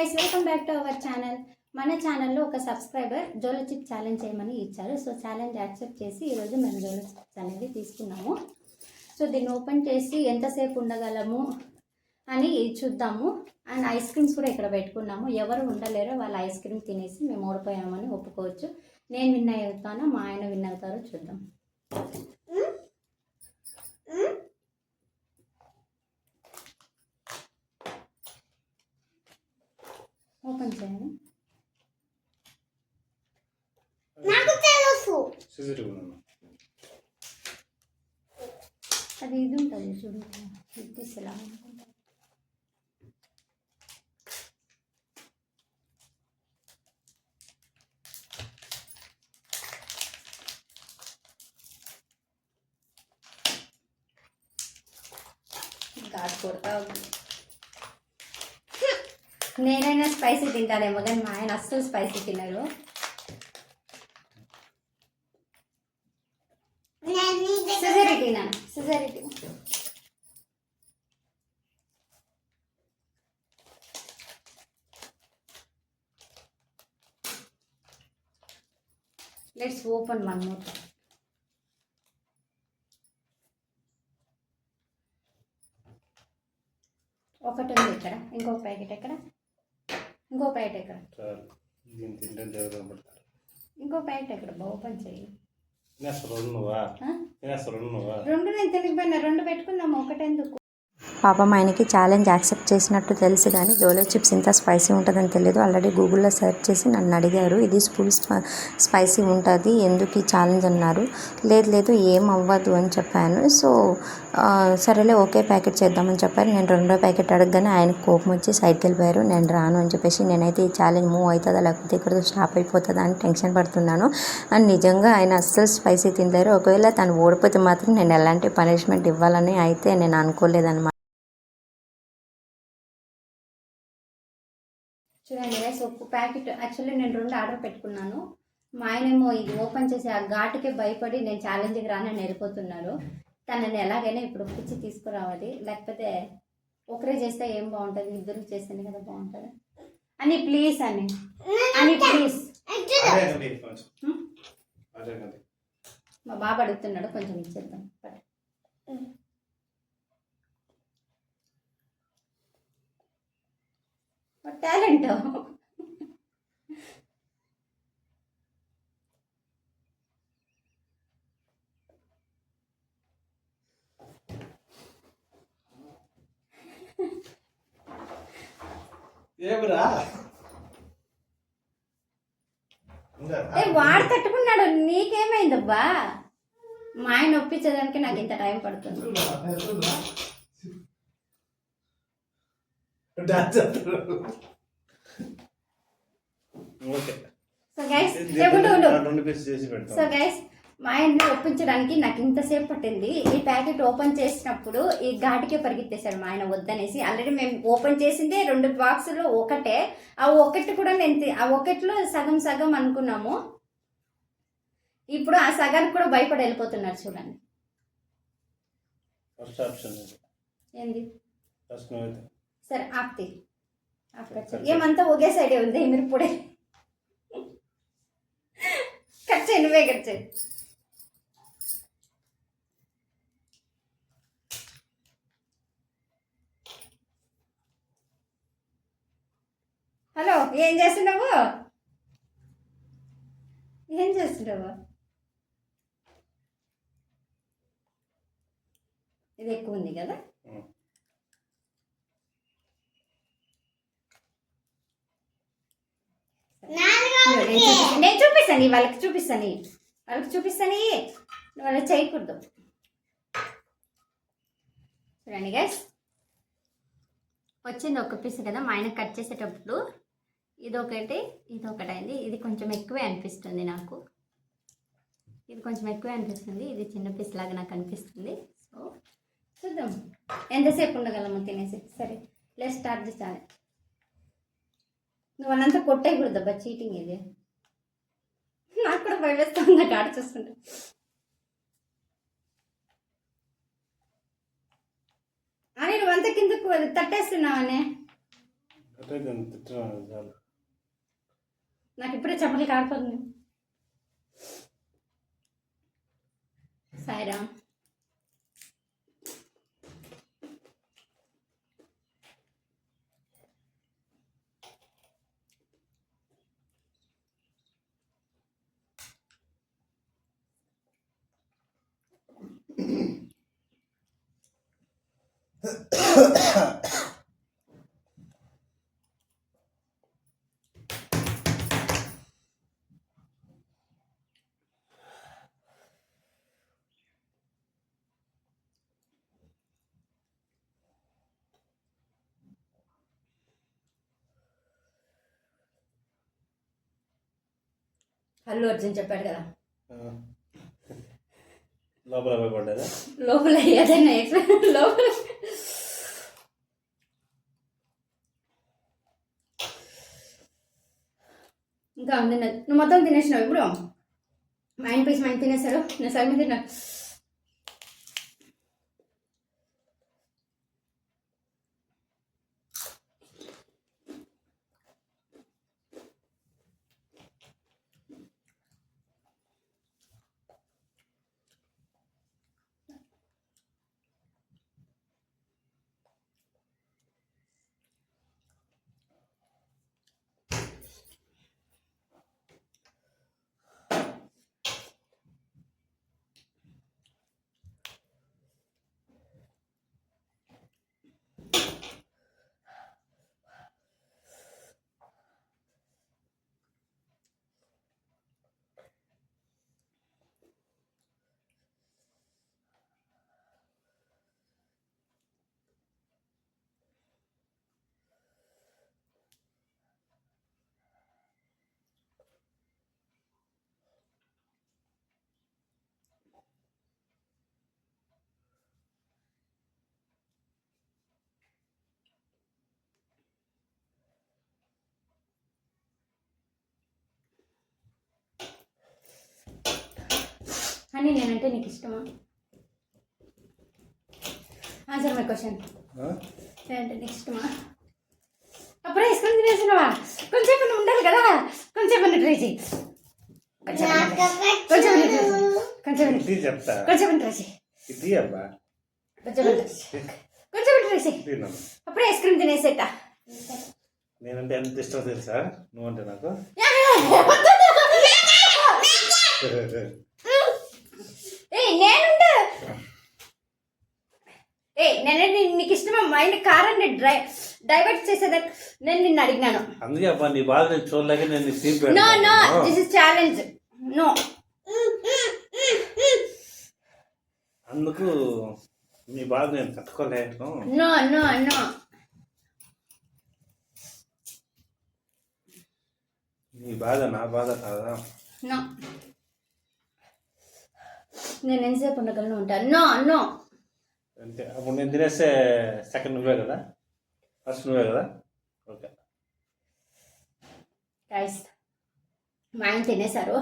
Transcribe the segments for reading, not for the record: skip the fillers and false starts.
Guys, welcome back to our channel. మన ఛానల్లో ఒక సబ్స్క్రైబర్ జోలో చిప్ ఛాలెంజ్ చేయమని ఇచ్చారు. సో ఛాలెంజ్ యాక్సెప్ట్ చేసి ఈరోజు మేము జోలో చిప్స్ అనేది తీసుకున్నాము. సో దీన్ని ఓపెన్ చేసి ఎంతసేపు ఉండగలము అని చూద్దాము. అండ్ ఐస్ క్రీమ్స్ కూడా ఇక్కడ పెట్టుకున్నాము. ఎవరు ఉండలేరో వాళ్ళ ఐస్ క్రీమ్ తినేసి మేము ఓడిపోయామని ఒప్పుకోవచ్చు. నేను విన్ అవుతానో మా ఆయన విన్ అవుతారో చూద్దాం. ఓపెన్ చేయండి. నాకు తెలుసు అది ఇది ఉంటుంది చూడు, తీసేలా ఘాట్ కొడతా. నేనైనా స్పైసీ తింటానేమో కానీ మా ఆయన అస్సలు స్పైసీ తినరు. సిజరిటీ లెట్స్ ఓపెన్ వన్ మోర్. ఒకటి ఉంది ఇక్కడ, ఇంకో ప్యాకెట్ ఎక్కడ, ఇంకో ప్యాకెట్ ఎక్కడ, ఇంకో ప్యాకెట్ ఎక్కడ ఓపెన్ చేయి. రెండు నేను తెలియపోయినా, రెండు పెట్టుకున్నాము, ఒకటెందుకు. పాపం ఆయనకి ఛాలెంజ్ యాక్సెప్ట్ చేసినట్టు తెలుసు కానీ జోలో చిప్స్ ఇంత స్పైసీ ఉంటుందని తెలియదు. ఆల్రెడీ గూగుల్లో సెర్చ్ చేసి నన్ను అడిగారు, ఇది ఫుల్ స్పైసీ ఉంటుంది ఎందుకు ఈ ఛాలెంజ్ అన్నారు. లేదు ఏం అవ్వదు అని చెప్పాను. సో సరేలే ఓకే ప్యాకెట్ చేద్దామని చెప్పారు. నేను రెండో ప్యాకెట్ అడగగానే ఆయనకు కోపం వచ్చి సైడ్కి వెళ్ళిపోయారు. నేను రాను అని చెప్పేసి నేనైతే ఈ ఛాలెంజ్ మూవ్ అవుతుందా లేకపోతే ఇక్కడ స్టాప్ అయిపోతుందా అని టెన్షన్ పడుతున్నాను. అండ్ నిజంగా ఆయన అస్సలు స్పైసీ తినలేరు. ఒకవేళ తను ఓడిపోతే మాత్రం నేను ఎలాంటి పనిష్మెంట్ ఇవ్వాలని అయితే నేను అనుకోలేదన్నమాట. చూడండి గైస్, ఒక ప్యాకెట్ యాక్చువల్లీ నేను రెండు ఆర్డర్ పెట్టుకున్నాను. మా ఆయనేమో ఇది ఓపెన్ చేసి ఆ ఘాటుకే భయపడి నేను ఛాలెంజ్కి రానని వెళ్ళిపోతున్నారు. తనని ఎలాగైనా ఇప్పుడు ఒప్పించి తీసుకురావాలి, లేకపోతే ఒకరే చేస్తే ఏం బాగుంటుంది, ఇద్దరు చేస్తేనే కదా బాగుంటుంది. అని ప్లీజ్ అని ప్లీజ్. మా బాబు అడుగుతున్నాడు, కొంచెం ఇచ్చేద్దాం. టాలెంట్ వాడు తట్టుకున్నాడు, నీకేమైందబ్బా? మా ఆయన ఒప్పించడానికి నాకు ఇంత టైం పడుతుంది. సో గైస్ మా ఆయన్ని ఒప్పించడానికి నాకు ఇంతసేపు పట్టింది. ఈ ప్యాకెట్ ఓపెన్ చేసినప్పుడు ఈ ఘాటికే పరిగెత్తేశాడు మా ఆయన వద్దనేసి. ఆల్రెడీ మేము ఓపెన్ చేసిందే 2 బాక్సులు ఒకటే. ఆ ఒకటి కూడా ఆ ఒకటిలో సగం సగం అనుకున్నాము. ఇప్పుడు ఆ సగానికి కూడా భయపడి వెళ్ళిపోతున్నారు. చూడండి ఏంది. సరే ఆప్తి ఏమంతా ఒకే సైడే ఉంది. మీరు ఇప్పుడే కట్ చేయి, నువ్వే కట్ చేయి. హలో, ఏం చేస్తున్నావు? ఏం చేస్తున్నావు? ఇది ఎక్కువ ఉంది కదా. నేను చూపిస్తాను, వాళ్ళకి చూపిస్తాను వాళ్ళకి చేయకూడదు. చూడండి గైస్, వచ్చింది ఒక పీస్ కదా. మా ఆయన కట్ చేసేటప్పుడు ఇదొకటి అయింది. ఇది కొంచెం ఎక్కువే అనిపిస్తుంది నాకు, ఇది చిన్న పీస్ లాగా నాకు అనిపిస్తుంది. సో చూద్దాం ఎంతసేపు ఉండగలము తినేసి. సరే లెట్స్ స్టార్ట్ ది ఛాలెంజ్. నువ్వు వాళ్ళంతా కొట్టేయకూడదబ్బా, చీటింగ్ ఇది. నాకు కూడా భయం వేస్తుంది నాకు ఆడ చూస్తుంటే. అని నువ్వంతా కిందకు తట్టేస్తున్నావనే. అంటే నేను తిట్టున్నాను చాలు. నాకు ఇప్పుడే చెమటలు కారిపోతుంది. సాయిరామ్. అల్లు అర్జున్ చెప్పాడు కదా, లోపల భయపడ్డా. లోపల ఏదైనా లోపల ఇంకా ఉంది. నువ్వు మొత్తం తినేసినావు. ఇప్పుడు మైండ్ పీస్ మైండ్ తినేసాడు. నేను సగం తిన్నా. అని నేనంటే నీకు ఇష్టమా? Answer my question. నేనంటే నీకు ఇష్టమా? అప్పుడే వేసుకొని తినేసినవా? కొంచెం ఉండాలి కదా, కొంచెం ట్రై చేయి. కొంచెం చెప్తా కొంచెం ట్రై చేయి. ఇది అబ్బా కొంచెం ట్రై చేయి. అప్పుడే ఐస్ క్రీమ్ తినేసేట. నేనంటే ఎంత ఇష్టం తెలుసా నువ్వంటే నాకు. నేనే నీకు ఇష్టమా? మైండ్ కారాన్ని డైవర్ట్ చేసేదా నేను నిన్ను అడిగినాను. అందుకే అబ్బా నీ బాధ నేను చూడలేక నేను scene no no this is challenge. No అందుకు నీ బాధ నేను తట్టుకోలేను. నో నో నో నీ బాధ నా బాధ కాదా? నో నేను ఎంతసేపు ఉండగలను ఉంటాను. నో నో అంటే అప్పుడు నేను తినేస్తే సెకండ్ నువ్వే కదా, ఫస్ట్ నువ్వే కదా. ఓకే గైస్, మా ఆయన తినేశారు.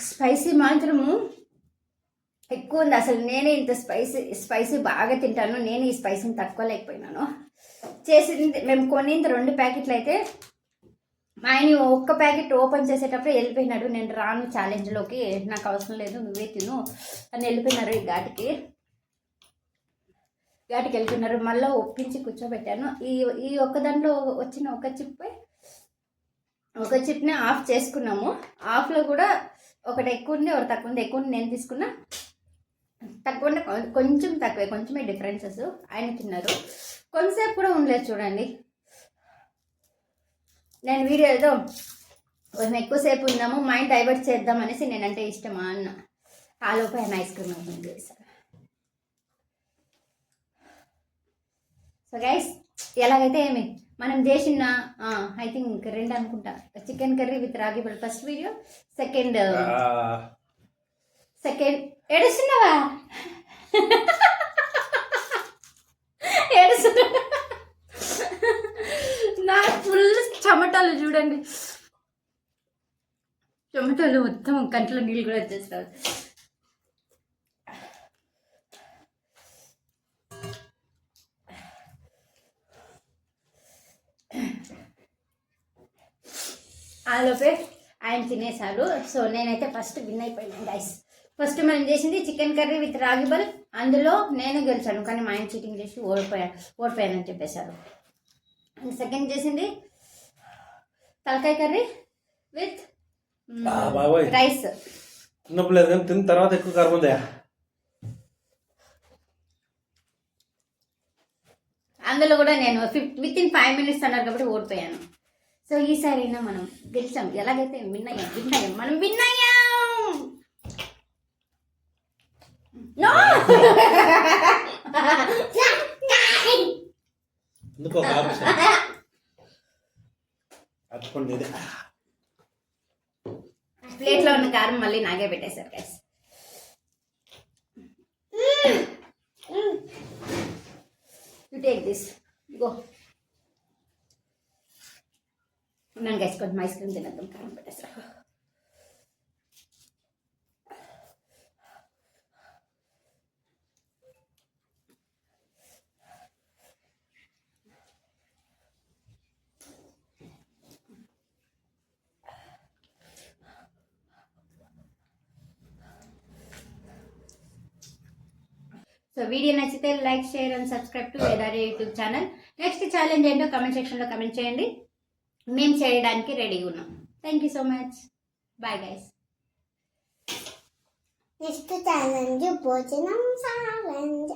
స్పైసీ మాత్రము ఎక్కువ ఉంది. అసలు నేనే ఇంత స్పైసీ బాగా తింటాను. నేను ఈ స్పైసీని తట్టుకోలేకపోయినాను. చేసింది మేము కొనింది 2 ప్యాకెట్లు అయితే మా ఆయన ఒక్క ప్యాకెట్ ఓపెన్ చేసేటప్పుడు వెళ్ళిపోయినాడు. నేను రాను ఛాలెంజ్లోకి, నాకు అవసరం లేదు, నువ్వే తిను అని వెళ్ళిపోయినారు. ఈ ఘాటికి వెళ్తున్నారు. మళ్ళీ ఒప్పించి కూర్చోబెట్టాను. ఈ ఒక్క దాంట్లో వచ్చిన ఒక చిప్ని ఆఫ్ చేసుకున్నాము. ఆఫ్లో కూడా ఒకటి ఎక్కువ ఉంది, ఒకటి తక్కువ ఉంది. ఎక్కువ నేను తీసుకున్నా, తక్కువ కొంచెం తక్కువే, కొంచెమే డిఫరెన్సెస్. ఆయన తిన్నారు. కొంతసేపు కూడా ఉండలేదు చూడండి. నేను వీడియో ఏదో కొంచెం ఎక్కువసేపు ఉన్నాము, మైండ్ డైవర్ట్ చేద్దాం అనేసి నేనంటే ఇష్టమా అన్న. ఆలోపు ఆయన ఐస్ క్రీమ్ ఓపెన్ చేశారు. సో గైస్, ఎలాగైతే ఏమి మనం చేసిన ఐ థింక్ 2 అనుకుంటా, చికెన్ కర్రీ విత్ రాగి పల్లి ఫస్ట్ వీడియో, సెకండ్ ఏడుస్తున్నావా? ఏడుస్తున్నా. నాకు ఫుల్ చెమటలు చూడండి, చెమటలు మొత్తం కంట్లో నీళ్ళు కూడా వచ్చేస్తారు. ఆలోపే ఆయన తినేశారు. సో నేనైతే ఫస్ట్ విన్ అయిపోయాను గైస్. ఫస్ట్ మనం చేసింది చికెన్ కర్రీ విత్ రాగి బల్. అందులో నేను గెలిచాను, కానీ మా ఆయన చీటింగ్ చేసి ఓడిపోయానని చెప్పేశారు. అండ్ సెకండ్ చేసింది తలకాయ కర్రీ విత్ బాబోయ్ రైస్. తిన్నప్పుడు లేదు కానీ తిన్న తర్వాత ఎక్కువ కారం ఉందా? అందులో కూడా నేను విత్ ఇన్ 5 minutes అన్నారు కాబట్టి ఓడిపోయాను. సో ఈసారి అయినా మనం గెలిచాం. ఎలాగైతే విన్ అయ్యాం మనం విన్ అయ్యాం. No! ఎందుకో అట్టుకోండి ఇది. ప్లేట్లో ఉన్న కారం మళ్ళీ నాగే పెట్టేశారు guys. You take this, go. ఉన్నాను గైస్, కొంచెం ఐస్ క్రీమ్ తినేద్దాం. కారం పెట్టేశారు. సో వీడియో నచ్చితే like, share and subscribe to Vedari YouTube channel. Next challenge ఏంటో కమెంట్ సెక్షన్లో కమెంట్ చేయండి. మేము చేయడానికి రెడీగా ఉన్నాం. Thank you so much. Bye guys. Next challenge భోజనం ఛాలెంజ్.